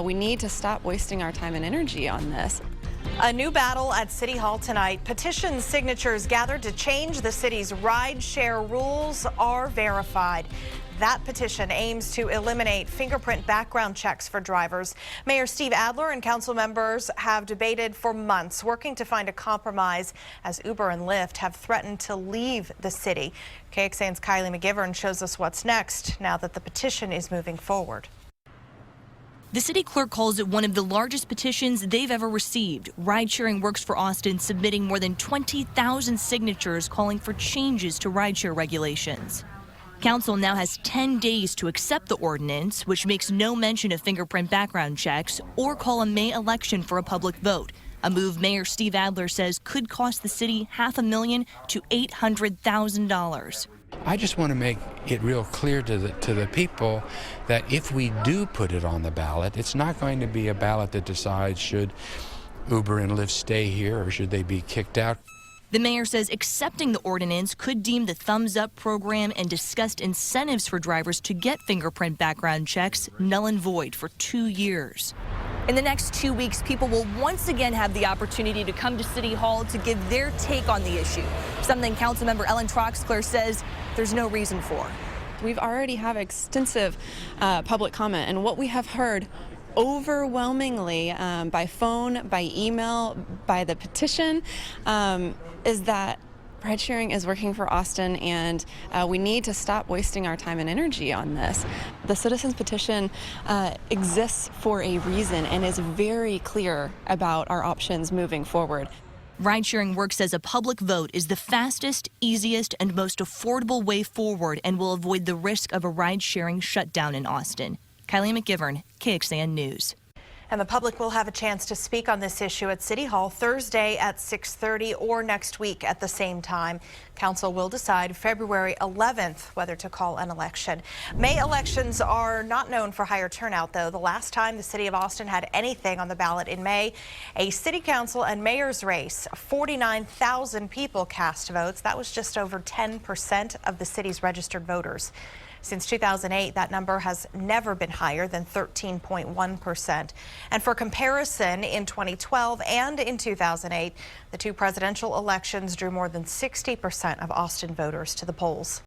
We need to stop wasting our time and energy on this. A new battle at City Hall tonight. Petition signatures gathered to change the city's rideshare rules are verified. That petition aims to eliminate fingerprint background checks for drivers. Mayor Steve Adler and council members have debated for months, working to find a compromise as Uber and Lyft have threatened to leave the city. KXAN's Kylie McGivern shows us what's next now that the petition is moving forward. The city clerk calls it one of the largest petitions they've ever received. Ride-sharing Works for Austin submitting more than 20,000 signatures calling for changes to rideshare regulations. Council now has 10 days to accept the ordinance, which makes no mention of fingerprint background checks, or call a May election for a public vote. A move Mayor Steve Adler says could cost the city $500,000 to $800,000. I just want to make it real clear to the people that if we do put it on the ballot, it's not going to be a ballot that decides should Uber and Lyft stay here or should they be kicked out. The mayor says accepting the ordinance could deem the Thumbs Up program and discussed incentives for drivers to get fingerprint background checks null and void for 2 years. In the next 2 weeks, people will once again have the opportunity to come to City Hall to give their take on the issue, something Councilmember Ellen Troxclair says there's no reason for. We've already have extensive public comment, and what we have heard overwhelmingly by phone, by email, by the petition, is that ride sharing is working for Austin, and we need to stop wasting our time and energy on this. The citizens petition exists for a reason and is very clear about our options moving forward. Ride-sharing Works says a public vote is the fastest, easiest, and most affordable way forward and will avoid the risk of a ride-sharing shutdown in Austin. Kylie McGivern, KXAN News. And the public will have a chance to speak on this issue at City Hall Thursday at 6:30 or next week at the same time. Council will decide February 11th whether to call an election. May elections are not known for higher turnout, though. The last time the city of Austin had anything on the ballot in May, a city council and mayor's race, 49,000 people cast votes. That was just over 10% of the city's registered voters. Since 2008, that number has never been higher than 13.1%. And for comparison, in 2012 and in 2008, the two presidential elections drew more than 60% of Austin voters to the polls.